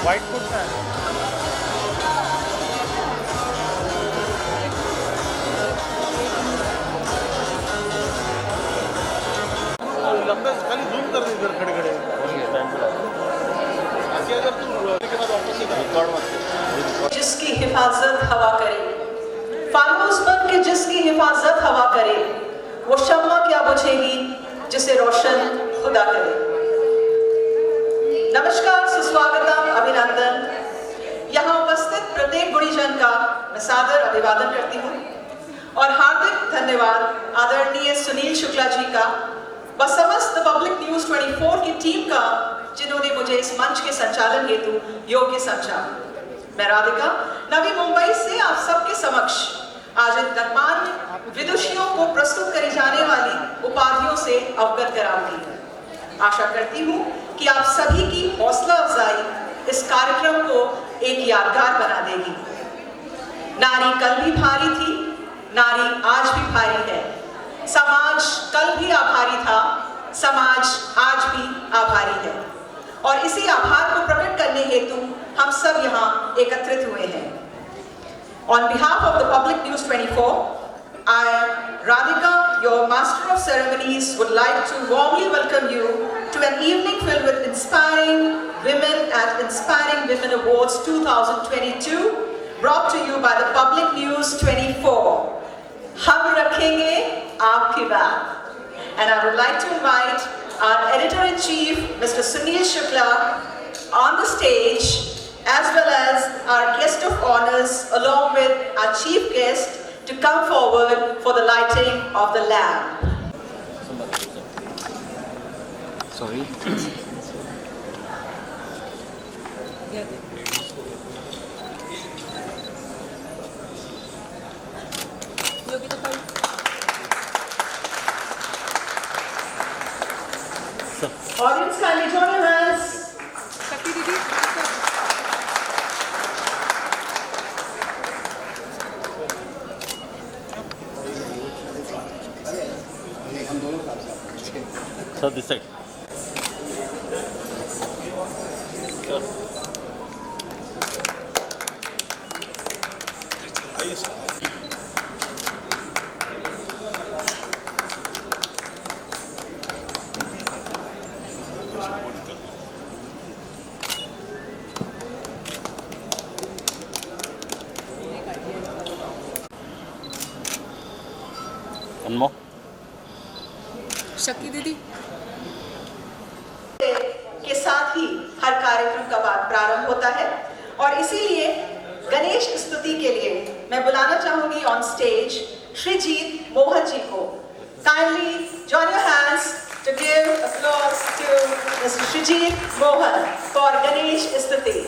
White kurta है। लगता है खाली जूम कर दे इधर खड़े खड़े आगे अगर तुम के बाद वापस से रिकॉर्ड मत। जिसकी हिफाजत हवा करे, फानूस बन के जिसकी हिफाजत हवा करे, वो शम्मा क्या बुझेगी जिसे रोशन खुदा करे। नमस्कार, सुस्वागतम, अभिनंदन। यहाँ उपस्थित प्रत्येक गुणीजन का मैं सादर अभिवादन करती हूँ और हार्दिक धन्यवाद आदरणीय सुनील शुक्ला जी का व समस्त पब्लिक न्यूज 24 की टीम का, जिन्होंने मुझे इस मंच के संचालन हेतु योग्य समझा। मैं राधिका नवी मुंबई से आप सबके समक्ष आज इन गणमान्य विदुषियों को प्रस्तुत करी जाने वाली उपाधियों से अवगत कराऊंगी। आशा करती हूँ कि आप सभी की हौसला अफजाई इस कार्यक्रम को एक यादगार बना देगी। नारी कल भी भारी थी, नारी आज भी भारी है। समाज कल भी आभारी था, समाज आज भी आभारी है और इसी आभार को प्रकट करने हेतु हम सब यहाँ एकत्रित हुए हैं। On behalf of the Public News 24, I, Radhika, your Master of Ceremonies, would like to warmly welcome you to an evening filled with inspiring women at Inspiring Women Awards 2022, brought to you by the Public News 24. हम रखेंगे आपकी बात. And I would like to invite our Editor-in-Chief, Mr. Sunil Shukla, on the stage, as well as our guest of honors, along with our chief guest, to come forward for the lighting of the lamp. Sorry. Audience, kindly join your hands. So this side. One more. शक्ति दीदी के साथ ही हर कार्यक्रम का प्रारंभ होता है और इसीलिए गणेश स्तुति के लिए मैं बुलाना चाहूंगी ऑन स्टेज श्रीजीत मोहन जी को. Kindly join your hands to give applause to mister Sreejith Mohan for Ganesh स्तुति.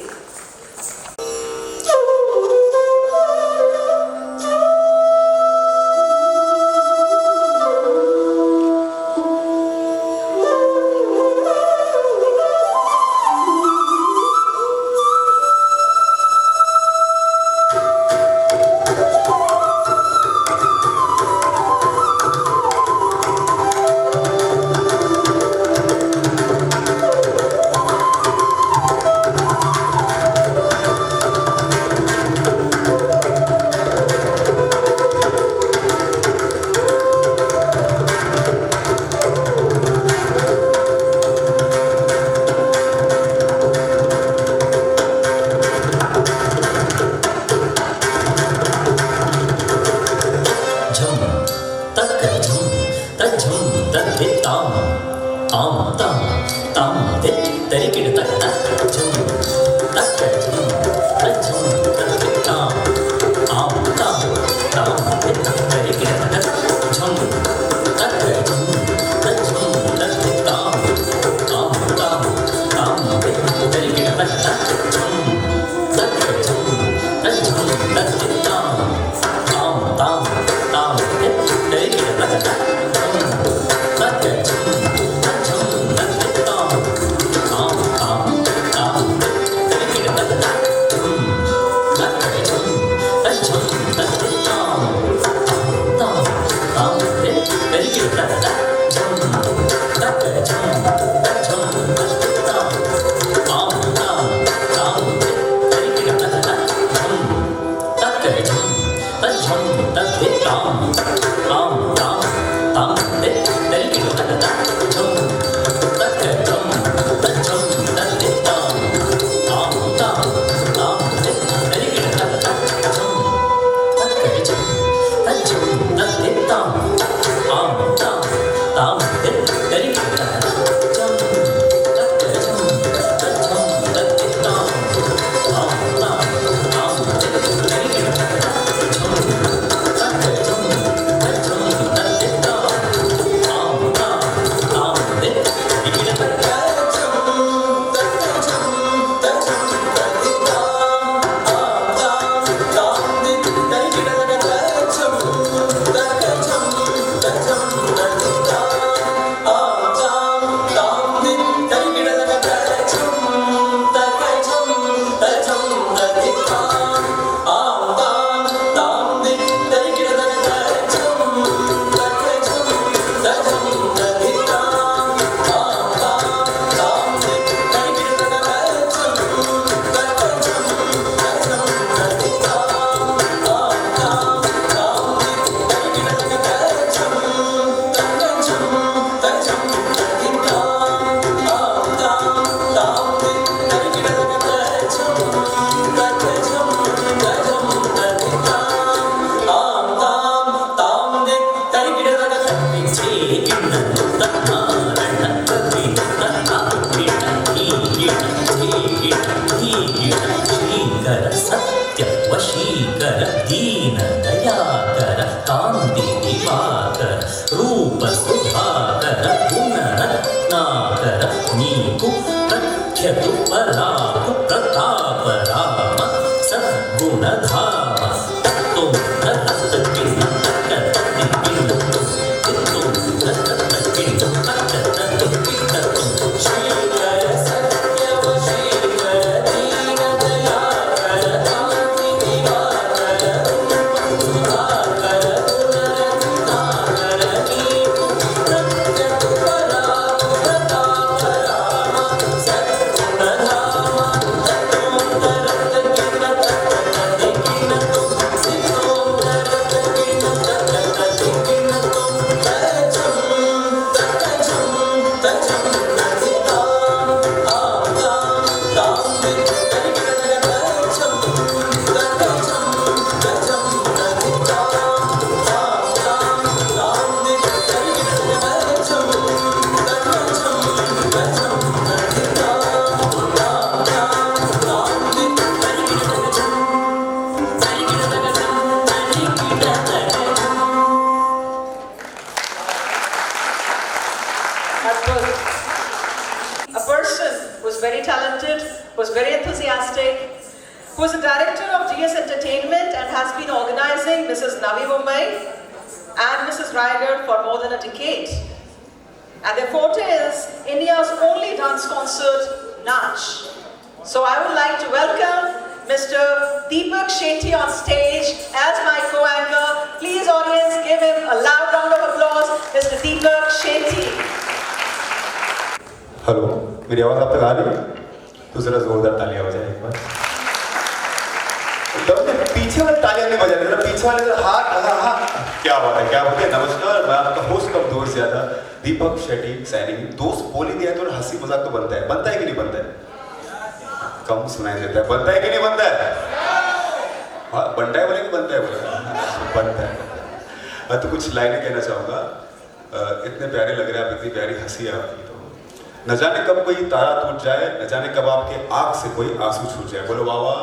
न जाने कब कोई तारा टूट जाए, न जाने कब आपके आंख से कोई आंसू छूट जाए। बोलो वाह वाह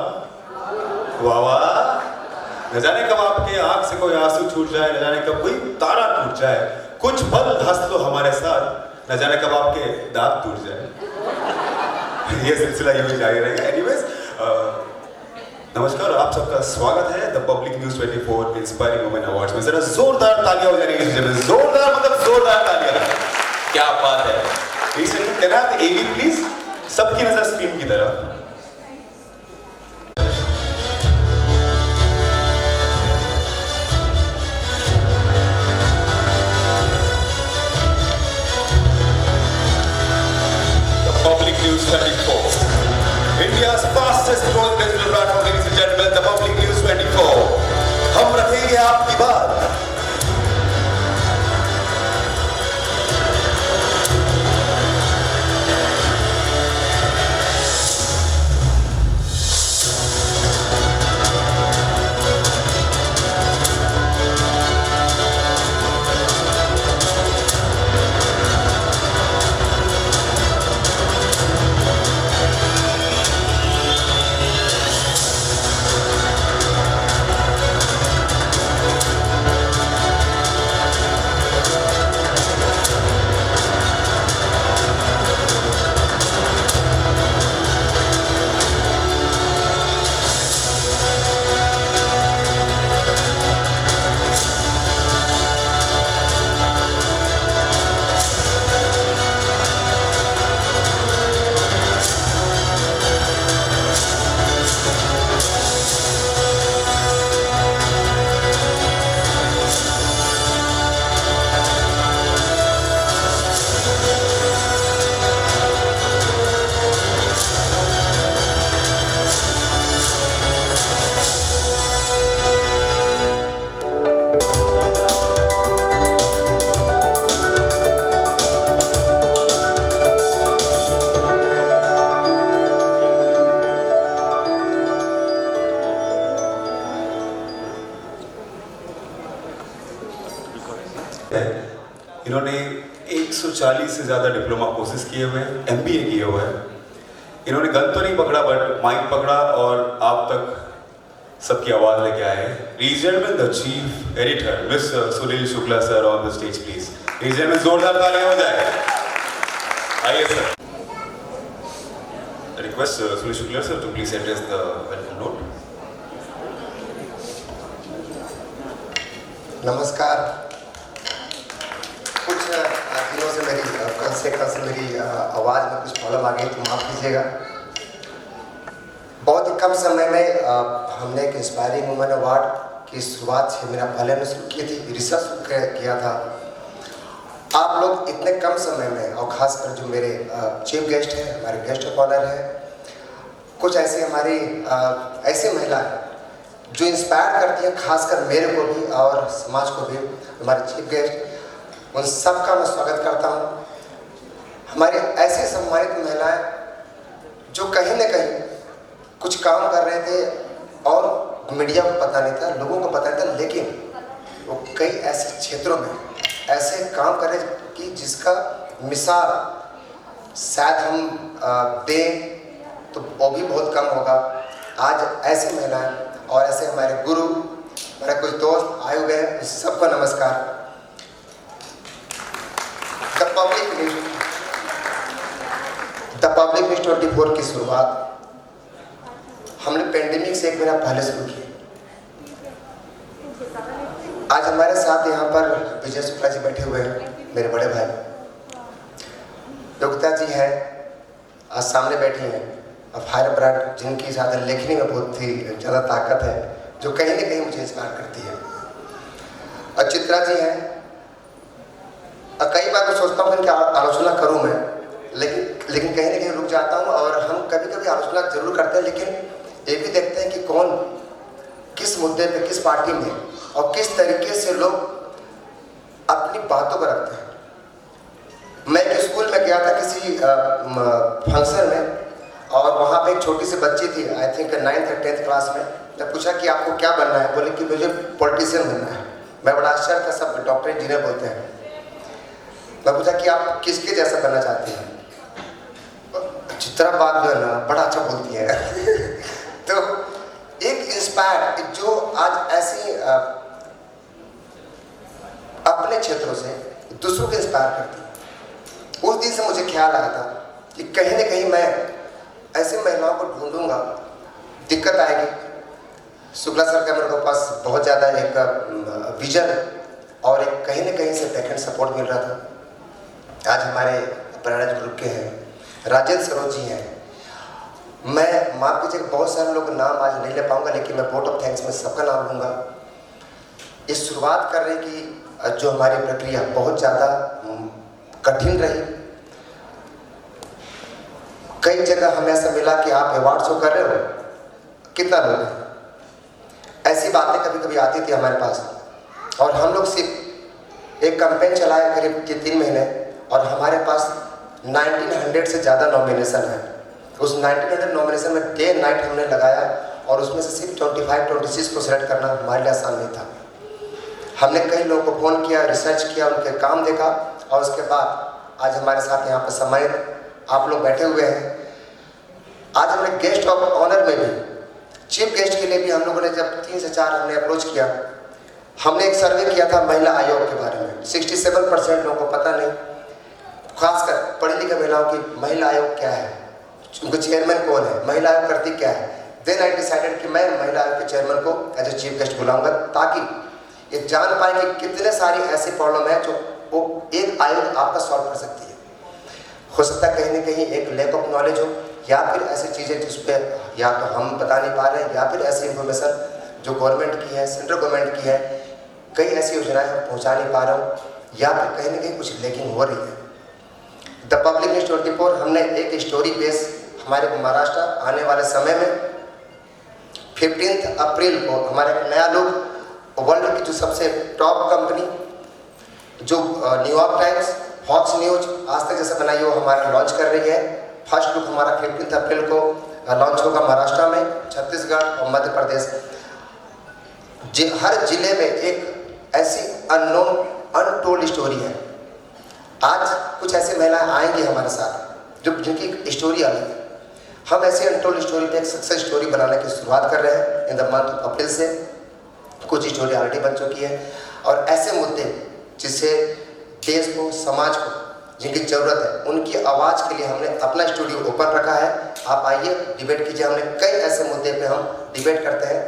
वाह वाह। न जाने कब आपके आंख से कोई आंसू छूट जाए, न जाने कब कोई तारा टूट जाए। कुछ पल हंस लो हमारे साथ, न जाने कब आपके दांत टूट जाए। ये सिलसिला यूं ही जारी रहेगा। एनीवेज, नमस्कार, आप सबका स्वागत है the public news 24 inspiring women awards में। जरा जोरदार तालियां हो जाएंगी, जोरदार मतलब जोरदार तालियां। क्या बात है। एवी प्लीज, सबकी नजर स्क्रीन की तरफ। Public News 24, India's fastest growing digital platform, ladies and gentlemen, the Public News 24। हम रखेंगे आपकी बात, इन्होंने 140 से ज़्यादा डिप्लोमा कोर्सेज किए हुए हैं, MBA किए हुए हैं। इन्होंने गन तो नहीं पकड़ा बट माइक पकड़ा और आप तक सबकी आवाज़ लेके आए। रीजन में the chief editor miss Sunil Shukla sir on the stage please. Region में जोरदार तालियां हो जाए। आइए sir. Request Sunil Shukla sir to please address the welcome note. नमस्कार। कुछ दिनों से मेरी आवाज़ में कुछ प्रॉब्लम आ गई तो माफ़ कीजिएगा। बहुत ही कम समय में हमने एक इंस्पायरिंग वुमेन अवार्ड की शुरुआत से मेरा पहले ने शुरू की थी, रिसर्च किया था। आप लोग इतने कम समय में और ख़ासकर जो मेरे चीफ गेस्ट हैं, हमारे गेस्ट ऑफ ऑनर हैं, कुछ ऐसी हमारी ऐसी महिलाएं जो इंस्पायर करती हैं, खासकर मेरे को भी और समाज को भी। हमारे चीफ गेस्ट, उन सब का मैं स्वागत करता हूँ। हमारी ऐसे सम्मानित महिलाएं जो कहीं न कहीं कुछ काम कर रहे थे और मीडिया को पता नहीं था, लोगों को पता नहीं था, लेकिन वो कई ऐसे क्षेत्रों में ऐसे काम कर रहे कि जिसका मिसाल शायद हम दें तो वो भी बहुत कम होगा। आज ऐसी महिलाएं और ऐसे हमारे गुरु, हमारे कुछ दोस्त आए हुए हैं, सबको नमस्कार। द पब्लिक न्यूज़ 24 की शुरुआत हमने पेंडेमिक से 1 महीना पहले शुरू की। आज हमारे साथ यहाँ पर विजय शुक्ला जी बैठे हुए हैं, मेरे बड़े भाई। योगिता जी हैं, आज सामने बैठी हैं। फायर ब्रांड, जिनकी ज़्यादा लेखनी में बहुत ही ज़्यादा ताकत है, जो कहीं ना कहीं मुझे इंस्पायर करती है। और चित्रा जी हैं। कई बार मैं सोचता हूँ कि आलोचना करूँ मैं, लेकिन कहीं ना कहीं रुक जाता हूँ। और हम कभी कभी आलोचना जरूर करते हैं, लेकिन ये भी देखते हैं कि कौन किस मुद्दे पे, किस पार्टी में और किस तरीके से लोग अपनी बातों को रखते हैं। मैं एक स्कूल में गया था किसी फंक्शन में, और वहाँ पे एक छोटी सी बच्ची थी, आई थिंक 9th या 10th क्लास में। मैं पूछा कि आपको क्या बनना है? बोले कि मुझे पॉलिटिशियन बनना है। मैं बड़ा आश्चर्य था, सब डॉक्टर इंजीनियर बोलते हैं। मैं पूछा कि आप किसके जैसा बनना चाहते हैं? चित्रा बात जो है ना, बड़ा अच्छा बोलती है। तो एक इंस्पायर जो आज ऐसी अपने क्षेत्रों से दूसरों को इंस्पायर करती है। उस दिन से मुझे ख्याल आया था कि कहीं ना कहीं मैं ऐसी महिलाओं को ढूंढूंगा, दिक्कत आएगी। शुक्ला सर का मेरे पास बहुत ज़्यादा एक विजन और एक कहीं ना कहीं से बैकएंड सपोर्ट मिल रहा था। आज हमारे प्रेरणा ग्रुप के हैं राजेंद्र सरोज जी हैं। मैं माफ कीजिए, बहुत सारे लोग नाम आज नहीं ले पाऊंगा, लेकिन मैं वोट ऑफ थैंक्स में सबका नाम लूँगा। इस शुरुआत करने की जो हमारी प्रक्रिया बहुत ज़्यादा कठिन रही। कई जगह हमें ऐसा मिला कि आप अवार्ड शो कर रहे हो, कितना लोग हैं, ऐसी बातें कभी कभी आती थी हमारे पास। और हम लोग सिर्फ एक कैंपेन चलाए करीब 3 महीने, और हमारे पास 1900 से ज़्यादा नॉमिनेशन है। उस 1900 नॉमिनेशन में डे नाइट हमने लगाया, और उसमें से सिर्फ 25-26 को सिलेक्ट करना हमारे लिए आसान नहीं था। हमने कई लोगों को फ़ोन किया, रिसर्च किया, उनके काम देखा, और उसके बाद आज हमारे साथ यहाँ पर सम्मानित आप लोग बैठे हुए हैं। आज हमने गेस्ट ऑफ ऑनर में भी, चीफ गेस्ट के लिए भी हम लोगों ने जब 3 से 4 हमने अप्रोच किया। हमने एक सर्वे किया था महिला आयोग के बारे में। 67% लोगों को पता नहीं, खासकर पढ़ी लिखी महिलाओं की महिला आयोग क्या है, उनका चेयरमैन कौन है, महिला आयोग करती क्या है। देन आई डिसाइडेड कि मैं महिला आयोग के चेयरमैन को एज ए चीफ गेस्ट बुलाऊंगा, ताकि ये जान पाए कि कितने सारी ऐसी प्रॉब्लम है जो वो एक आयोग आपका सॉल्व कर सकती है। हो सकता है कहीं ना कहीं एक लैक ऑफ नॉलेज हो, या फिर ऐसी चीज़ें जिस पर या तो हम बता नहीं पा रहे हैं, या फिर ऐसी इंफॉर्मेशन जो गवर्नमेंट की है, सेंट्रल गवर्नमेंट की है, कई ऐसी योजनाएं हम पहुंचा नहीं पा रहा हूँ, या फिर कहीं ना कहीं कुछ लेकिन हो रही है। द पब्लिक न्यूज़ 24 हमने एक स्टोरी बेस हमारे महाराष्ट्र आने वाले समय में 15 अप्रैल को हमारे नया लोग वर्ल्ड की जो सबसे टॉप कंपनी जो न्यूयॉर्क टाइम्स, फॉक्स न्यूज, आज तक जैसे बनाई वो हमारा लॉन्च कर रही है। फर्स्ट लुक हमारा 15 अप्रैल को लॉन्च होगा महाराष्ट्र में, छत्तीसगढ़ और मध्य प्रदेश। हर जिले में एक ऐसी अननोन अनटोल्ड स्टोरी है आज कुछ ऐसी महिलाएं आएंगी हमारे साथ जो जिनकी स्टोरी अलग है। हम ऐसे अनटोल्ड स्टोरी पे एक सक्सेस स्टोरी बनाने की शुरुआत कर रहे हैं in the month of April से। कुछ स्टोरी ऑलरेडी बन चुकी है और ऐसे मुद्दे जिससे देश को, समाज को जिनकी ज़रूरत है, उनकी आवाज़ के लिए हमने अपना स्टूडियो ओपन रखा है। आप आइए, डिबेट कीजिए। हमने कई ऐसे मुद्दे पे हम डिबेट करते हैं।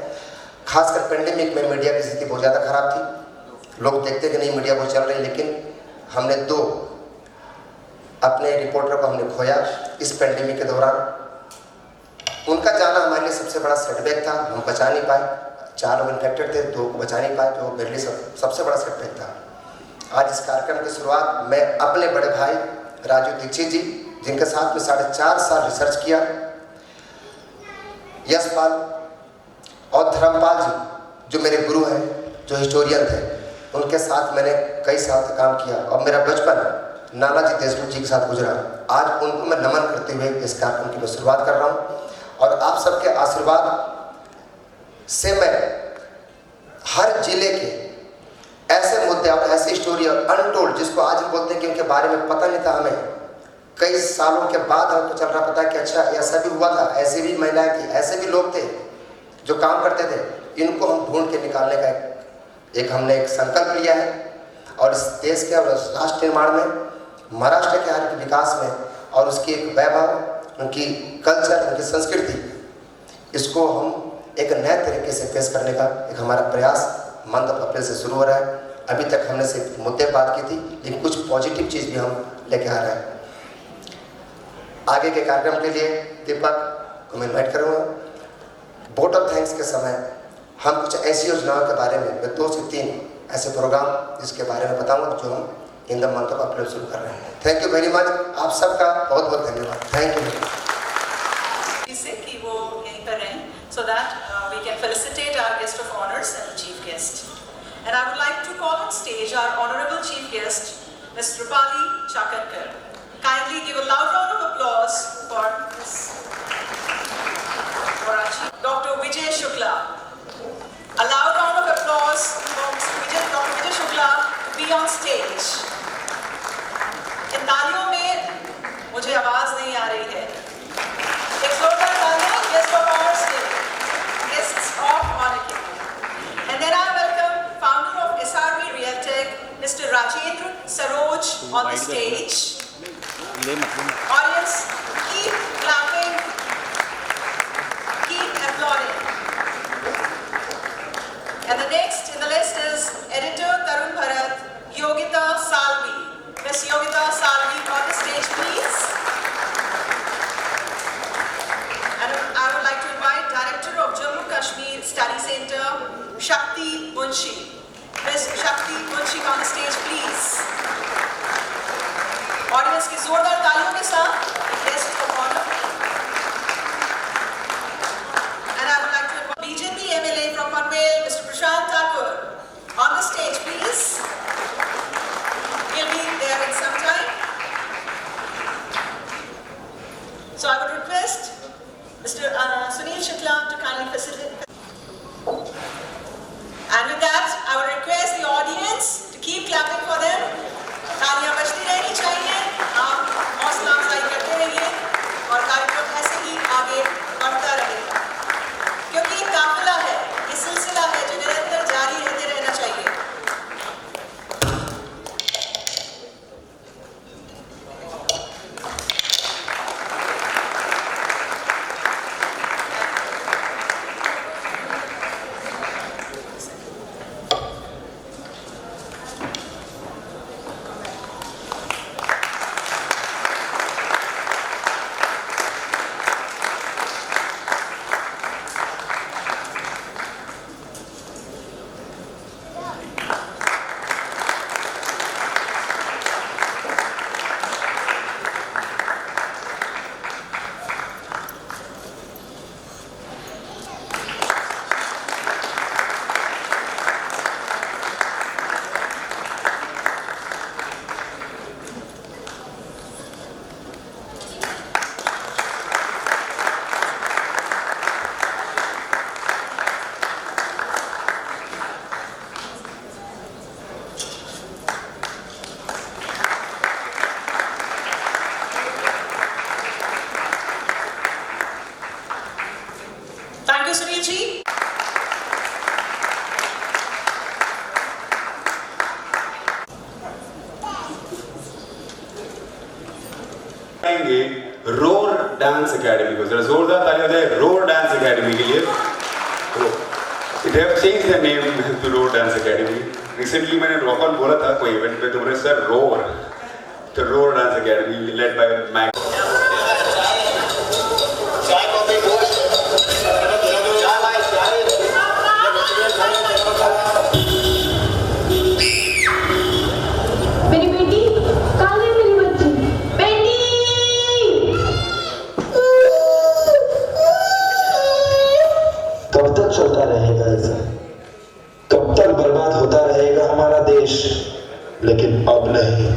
खासकर पेंडेमिक में मीडिया की स्थिति बहुत ज़्यादा खराब थी। लोग देखते कि नहीं मीडिया बहुत चल रही, लेकिन हमने 2 अपने रिपोर्टर को हमने खोया इस पेंडेमिक के दौरान। उनका जाना हमारे लिए सबसे बड़ा सेटबैक था। हम बचा नहीं पाए। 4 लोग इन्फेक्टेड थे, 2 को बचा नहीं पाए, जो मेरे लिए सबसे बड़ा सेटबैक था। आज इस कार्यक्रम की शुरुआत मैं अपने बड़े भाई राजू दीक्षित जी, जिनके साथ में 4.5 साल रिसर्च किया, यशपाल और धर्मपाल जी जो मेरे गुरु हैं, जो हिस्टोरियन थे, उनके साथ मैंने कई साल तक काम किया और मेरा बचपन नानाजी देशमुख जी के साथ गुजरा। आज उनको मैं नमन करते हुए इस कार्यक्रम की मैं शुरुआत कर रहा हूँ और आप सबके आशीर्वाद से मैं हर जिले के ऐसे मुद्दे और ऐसी स्टोरी और अनटोल्ड, जिसको आज हम बोलते हैं कि उनके बारे में पता नहीं था हमें, कई सालों के बाद हमको चल रहा पता कि अच्छा ऐसा भी हुआ था, ऐसे भी महिलाएं थी, ऐसे भी लोग थे जो काम करते थे। इनको हम ढूंढ के निकालने का हमने एक संकल्प लिया है और इस देश के और राष्ट्र निर्माण में, महाराष्ट्र के हर विकास में और उसकी एक वैभव, उनकी कल्चर, उनकी संस्कृति, इसको हम एक नए तरीके से पेश करने का एक हमारा प्रयास मंथ ऑफ अप्रैल से शुरू हो रहा है। अभी तक हमने सिर्फ मुद्दे बात की थी, लेकिन कुछ पॉजिटिव चीज़ भी हम लेके आ रहे हैं। आगे के कार्यक्रम के लिए दीपक को मैं इन्वाइट करूँगा। वोट ऑफ थैंक्स के समय हम कुछ ऐसी योजनाओं के बारे में, मैं 2 से 3 ऐसे प्रोग्राम जिसके बारे में बताऊँगा जो हम in the month of April शुरू कर रहे हैं। Thank you very much. आप सबका बहुत बहुत धन्यवाद। Thank you. कि वो यहीं पर रहें, so that we can felicitate our guest of honors and the chief guest. And I would like to call on stage our honorable chief guest, Ms. Rupali Chakarkar. Kindly give a loud round of applause for Ms. Dr. Vijay Shukla. A loud round of applause for Dr. Vijay Shukla to be on stage. इन तालियों में मुझे आवाज नहीं आ रही है। एक जोरदार तालियां guest of honors के लिए, guests of honor के लिए। And then I welcome founder of SRV Realtech, Mr. Rajendra Saroj on the stage. Audience, keep clapping, keep applauding. And the next in the list is editor Tarun Bharat, Yogita Salvi. Miss Yogita Salvi on the stage, please. And I would like to invite Director of Jammu Kashmir Study Center, Shakti Munshi. Miss Shakti Munshi on the stage, please. Audience की जोरदार तालियों के साथ guest of honor. And I would like to invite BJP MLA from Panvel, Mr. Prashant Thakur, on the stage, please. He'll be there in some time. So I would request Mr. Sunil Shukla to kindly facilitate. And with that, I would request the audience to keep clapping for them. तालियां बजती रहनी चाहिए, आप हौसला अफजाई करते रहिए और कार्यक्रम ऐसे ही आगे बढ़ता रहेगा, क्योंकि ये काफिला है, ये सिलसिला है जो निरंतर जारी रहते रहना चाहिए। Sunil ji. Roar dance academy को, जरा जोरदार ताली हो जाए रोर डांस एकेडमी के लिए। It have change the name to roar dance academy. Recently मैंने रॉकन बोला था कोई इवेंट पे, तो मैंने सर रोर, तो roar dance academy led by Mac. मेरी बेटी कहाँ गई? मेरी बच्ची बेटी। कब तक चलता रहेगा ऐसा? कब तक बर्बाद होता रहेगा हमारा देश? लेकिन अब नहीं।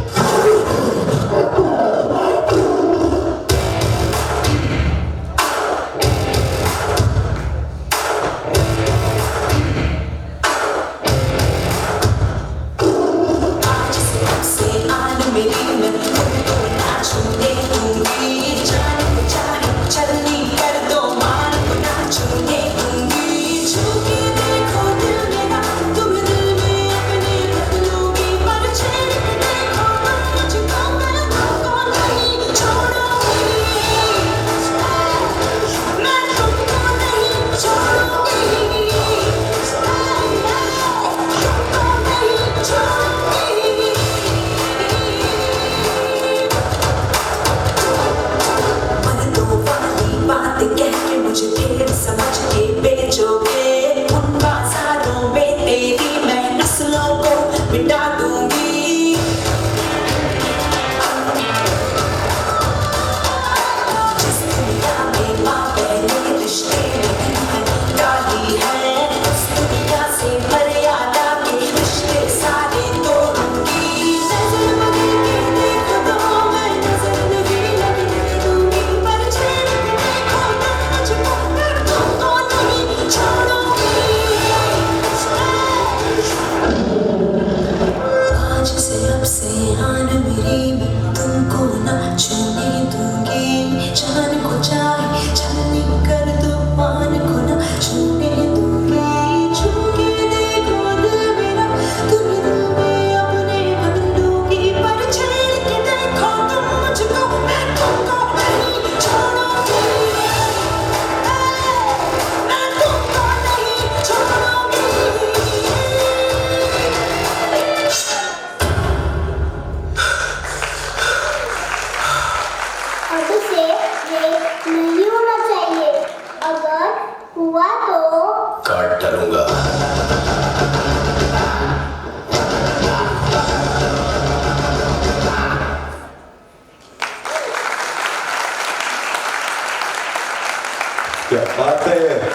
क्या बात है।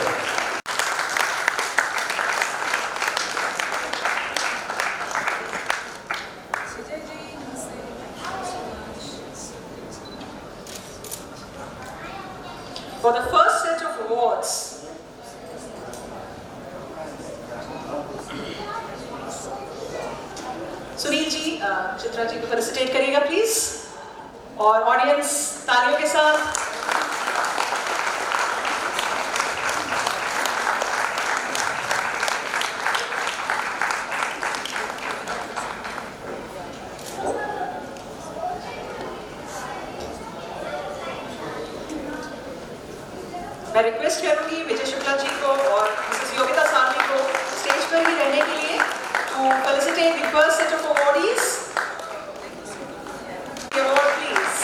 For the first set of awards, Sunil ji Chitra ji को फेलिसिटेट करिएगा प्लीज, और ऑडियंस तालियों के साथ। मैं रिक्वेस्ट करूंगी विजय शुक्ला जी को और मिसेस योगिता सामने को स्टेज पर ही रहने के लिए, to felicitate the first set of awardees. The award, please.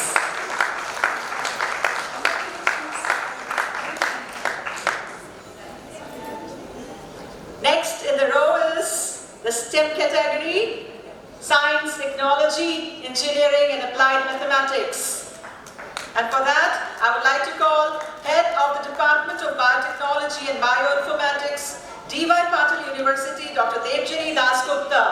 Next in the row is the STEM category: Science, Technology, Engineering and Applied Mathematics. And for that, I would like to call Head of the Department of Biotechnology and Bioinformatics, D.Y. Patil University, Dr. Devjini Dasgupta.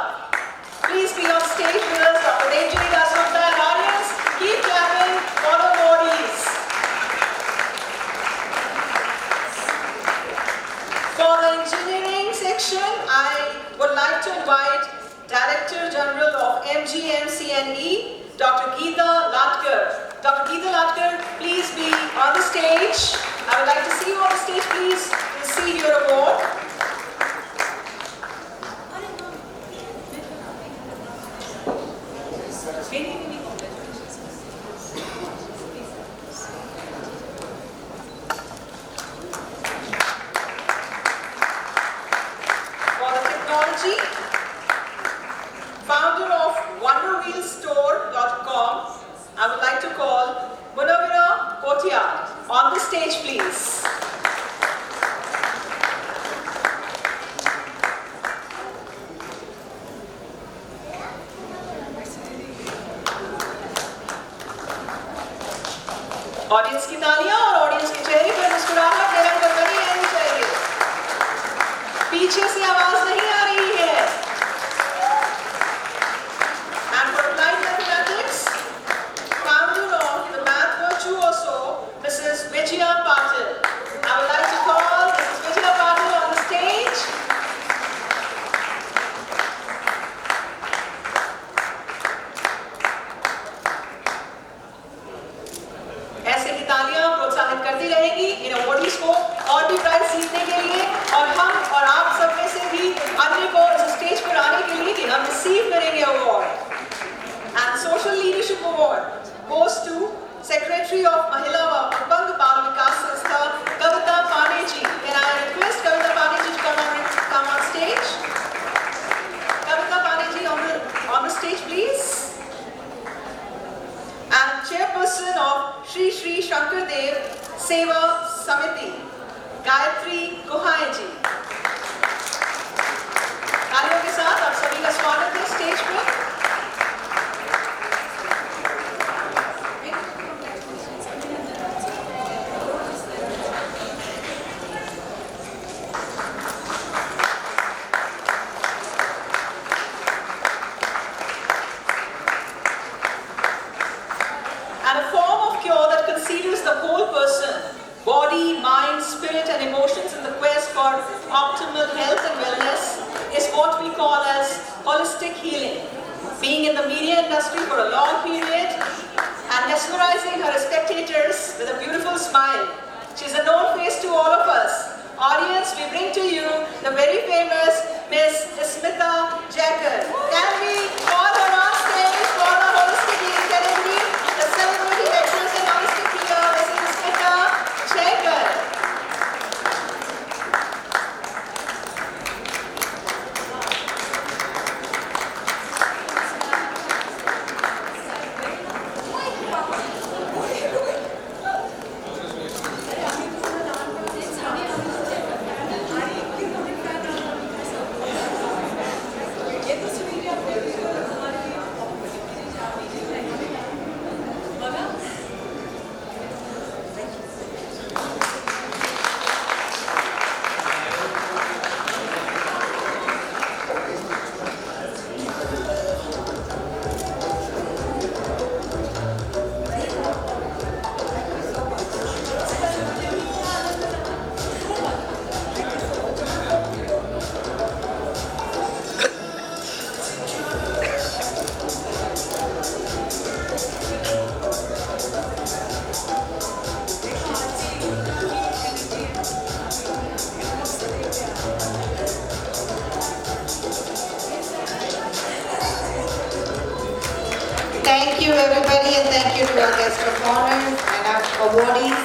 Please be on stage with us, Dr. Devjini Dasgupta, and audience, keep clapping for the awardees. For the engineering section, I would like to invite Director General of MGMCNE, Dr. Geeta Latkar. Dr. Geeta Latkar, please be on the stage. I would like to see you on the stage, please. We'll see Banerjee, founder of WonderWheelStore.com. I would like to call Munawira Kotia on the stage, please. Audience की तालियां और audience के चेहरे पर मुस्कुराहट निरंतर बनी रहनी चाहिए। पीछे से आवाज नहीं आ रही है। And for applied mathematics, founder of the Math Virtuoso, Mrs. Vijaya Patil. I would like to call Mrs. Vijaya Patil on the stage. ऐसे ही तालियां प्रोत्साहित करती रहेंगी इन अवॉर्डीज को और भी प्राइज जीतने के लिए, और हम और आप सब में से भी अन्य को इस स्टेज पर आने के लिए कि हम रिसीव करेंगे award. And social leadership award goes to secretary of Mahila va Apang Bal Vikas Sanstha Kavita Pandey ji. Can I request Kavita Pandey ji to come on stage? Kavita Pandey ji on the stage please. And chairperson of Shri Shri Shankardev Seva Samiti, Gayatri Gohain ji. तालियों के साथ आप सभी का स्वागत है stage पर। And a form of cure that considers the whole person, body, mind, spirit and emotions in the quest for optimal health and wellness is what we call as holistic healing. Being in the media industry for a long period and mesmerizing her spectators with a beautiful smile, she's a known face to all of us. Audience, we bring to you the very famous Miss Smita Jackar. Can we call her on stage for the holistic healing category? The celebrity actress and holistic healer, Mrs. Smita Jackar. Thank you everybody, and thank you to our guest of honor and our awardees.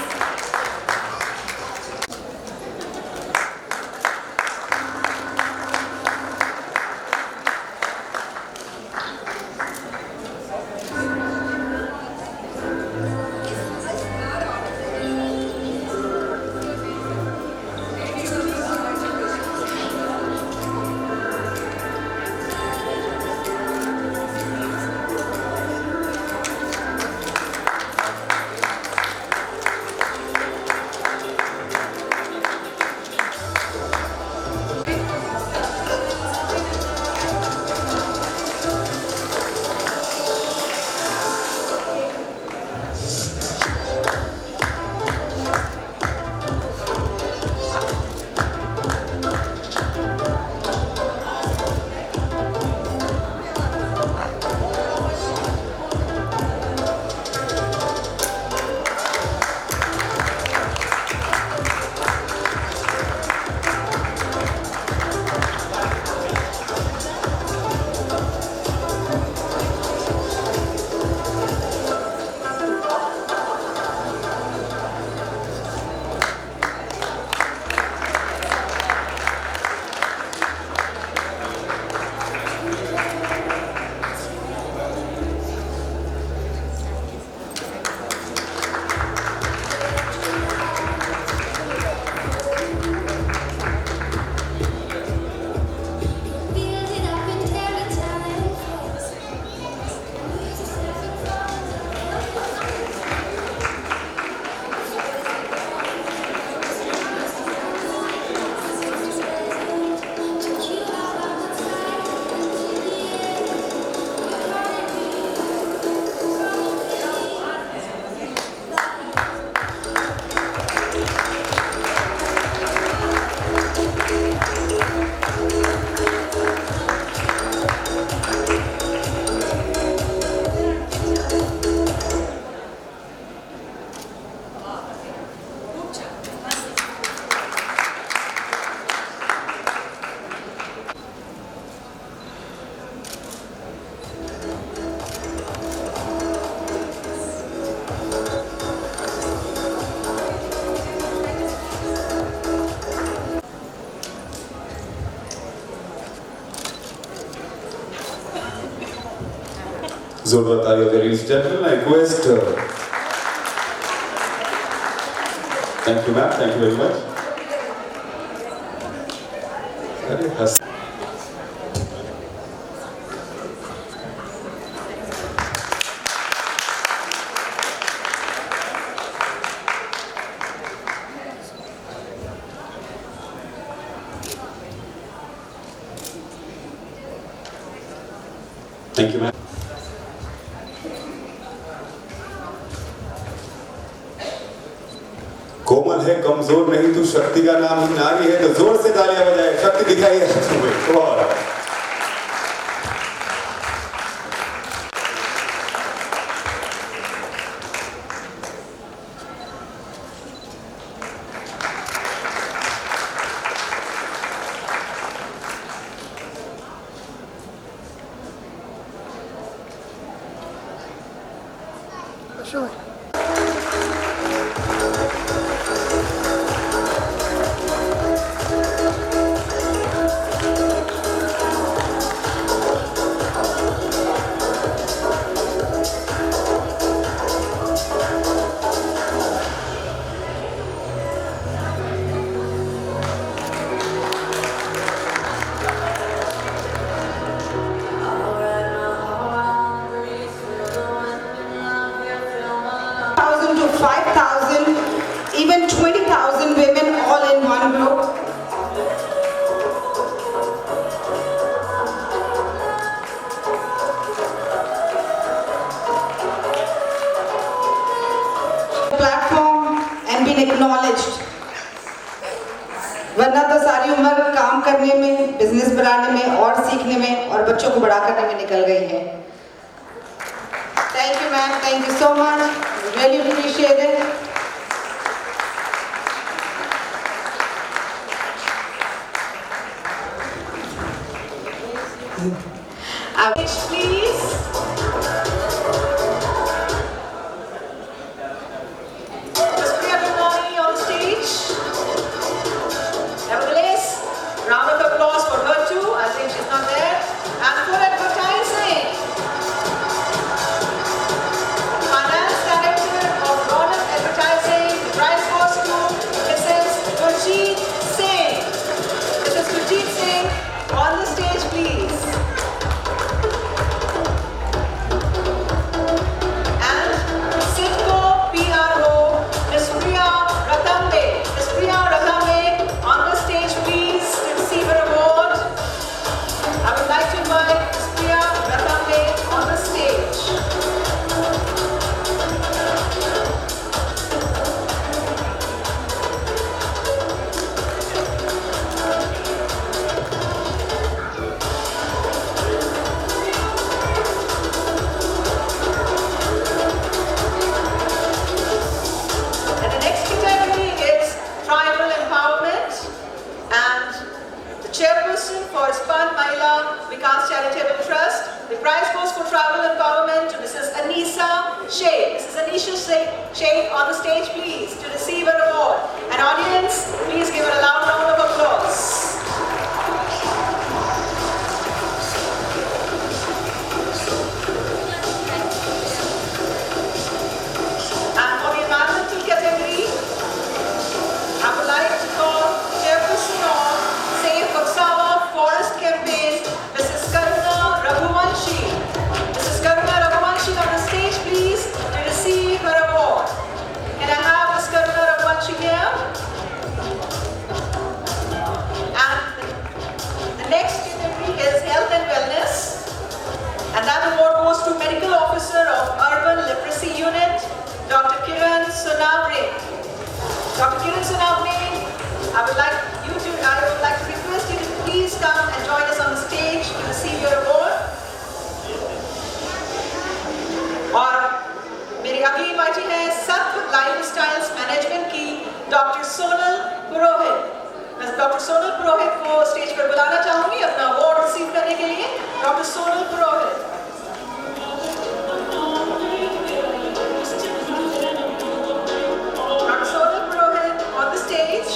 जोरदार तालियां ladies and gentlemen. I request. Thank you, ma'am. Thank you very much. अरे हंस Thank you, ma'am. कोमल है कमजोर नहीं तू शक्ति का नाम ही नारी है तो जोर से तालियां बजाए शक्ति दिखाई है तुम्हें और to 5,000, even 20,000 women all in one group. Platform and been acknowledged. वरना तो सारी उम्र काम करने में, बिजनेस बनाने में और सीखने में और बच्चों को बड़ा करने में निकल गई है. Thank you, ma'am. Thank you so much. Really appreciate it. Please. Ms. Priya Bhimani on stage. Nevertheless, round of applause for her too. I think she's not there. And for advertising. Finance Director of Ronak Advertising, the prize goes to Mrs. Gurjeet Singh. Mrs. Gurjeet Singh, on the stage please. And Sitco PRO, Ms. Priya Rathambe. Ms. Priya Rathambe, on the stage please to receive her award. I would like to invite Ms. Priya Rathambe on the stage. And the next category is tribal empowerment. And the chairperson for Span Mahila Vikas Charitable Trust. The prize goes for tribal empowerment to Mrs. Anisa Sheikh. Mrs. Anisha Sheikh on the stage please to receive her award. And audience, please give her a loud round of applause. And for the environmental category, I would like to call Chairperson of Save Baksawa Forest Campaign, Mrs. Karuna Raghuvanshi. Mrs. Karuna Raghuvanshi on the stage please to receive her award. Can I have Ms. Karuna Raghuvanshi here? And the next category is Health and Wellness. And that award goes to Medical Officer of Urban Leprosy Unit, Dr. Kiran Sunavre. Dr. Kiran Sunavre, I would like to request you to please come and join us on the stage to receive your award. और मेरी अगली invitee है सत्व lifestyles management की doctor Sonal पुरोहित. मैं doctor Sonal पुरोहित को stage पर बुलाना चाहूंगी अपना अवार्ड रिसीव करने के लिए. Doctor Sonal Purohit. Dr. Sonal Purohit on the stage.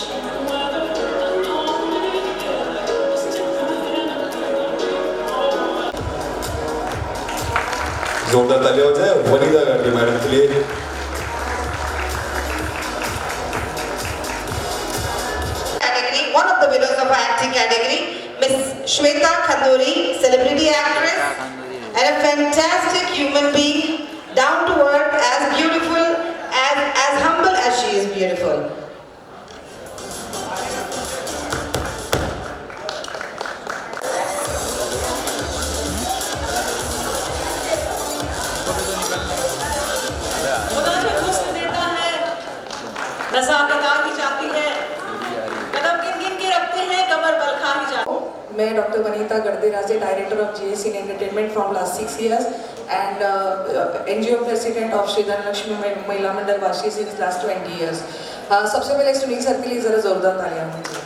जोरदार तालियां हो जाए वनीदा गाड़ी मैडम के लिए। One of the winners of our acting category, Miss Shweta Khanduri, celebrity actress and a fantastic human being, down to earth, as beautiful, as humble as she is beautiful. खुदा जो हुस्न देता है, नज़ाकत आ ही जाती है, कदम गिन के रखते हैं, कमर बल खा ही जाती है। मैं doctor Vanita Garderaje, director of GS in entertainment from last 6 years and NGO president of Shri Dhanlakshmi Mahila Mandal Vashi since last 20 years. सबसे पहले सुनील सर के लिए ज़रा जोरदार तालियां होंगी,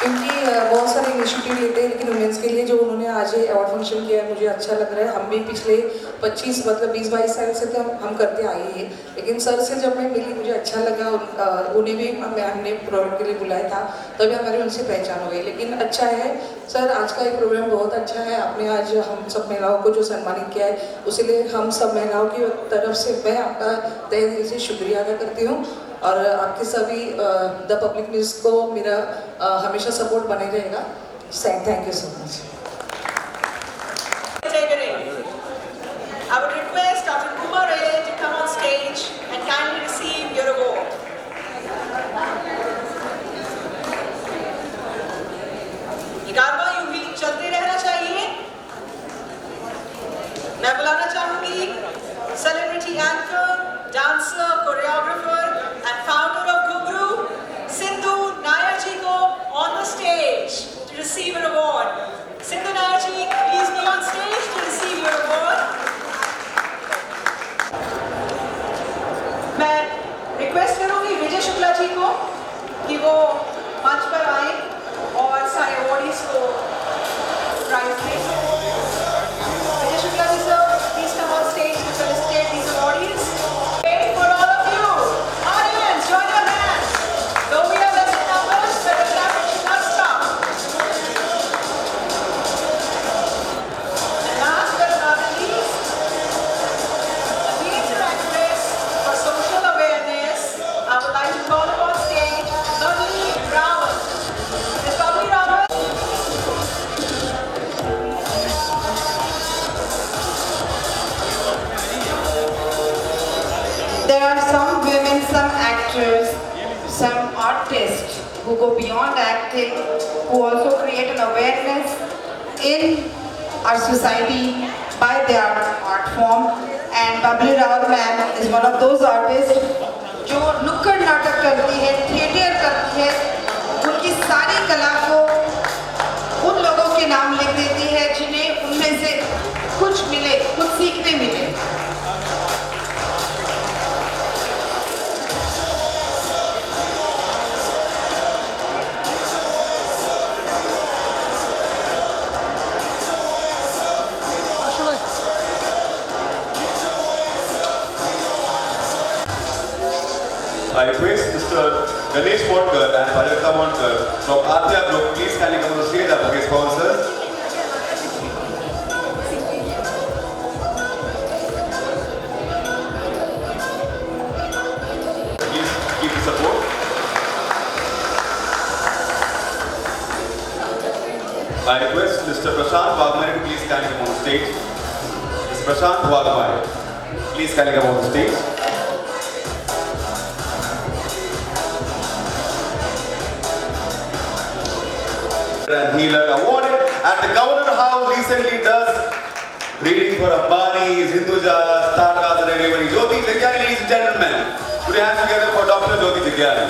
क्योंकि बहुत सारे इनिशिएटिव लेते हैं, लेकिन वुमेंस के लिए जो उन्होंने आज ये अवार्ड फंक्शन किया है मुझे अच्छा लग रहा है। हम भी पिछले 25 मतलब 20-22 साल से तो हम करते आए हैं, लेकिन सर से जब मैं मिली मुझे अच्छा लगा। उन्हें भी हमने प्रोग्राम के लिए बुलाया था, तभी हमारी उनसे पहचान हो गई। लेकिन अच्छा है सर, आज का ये प्रोग्राम बहुत अच्छा है। आपने आज हम सब महिलाओं को जो सम्मानित किया है, उसके लिए हम सब महिलाओं की तरफ से मैं आपका तहे दिल से शुक्रिया अदा करती हूँ। और आपके सभी द पब्लिक न्यूज़ को मेरा हमेशा सपोर्ट बने रहेगा। Thank you so much. I would request Dr. Kumar Ray to come on stage and kindly receive your award. ये कारवां यूं ही चलते रहना चाहिए। मैं बुलाना चाहूंगी celebrity anchor, dancer, choreographer and founder of Gugru, Sindhu Nair ji ko on the stage to receive an award. Sindhu Nair ji, please be on stage to receive your award. मैं request करूंगी विजय शुक्ला जी को कि वो मंच पर आए और सारे अवॉर्डीज को प्राइज दें। Vijay Shukla ji sir, please come on stage to felicitate these awardees. Waiting for all of you. Audience, join your hands. Though we have less numbers, but the clapping should not stop. And last but not least, a theatre actress for social awareness, I would like to call upon stage Babli Rawat. Ms. Babli Rawat. There are some women, some actors, some artists who go beyond acting, who also create an awareness in our society by their art form. And Babli Rawat ma'am is one of those artists जो नुक्कड़ नाटक करती है, theatre करती है, उनकी सारी कला को उन लोगों के नाम लिख देती है जिन्हें उनमें से कुछ मिले, कुछ सीखने मिले। I request Mr. Ganesh Motkar and Bhajatta Motkar from Adya Group, please kindly come on the stage as our sponsors. Please keep the support. I request Mr. Prashant Wagmare to please kindly come on the stage. Mr. Prashant Wagmare, please kindly come on the stage. And Healer awarded at the Governor House recently does reading for Ambani, Hinduja, Tatas and everybody. Jyoti Jagyani, ladies and gentlemen. Put your hands together for Dr. Jyoti Jagyani.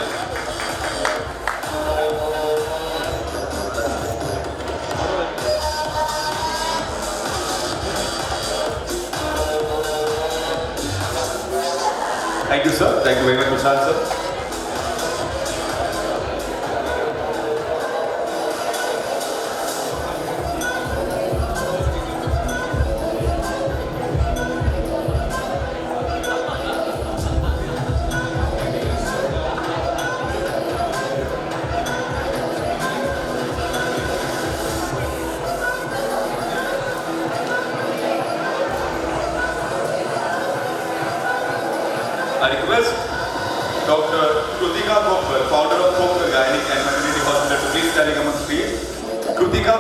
Thank you, sir. Thank you very much, Prashant, sir. Krutika Khopkar, founder of Khopkar Gynec and Maternity Hospital, to please stand among the stage. Krutika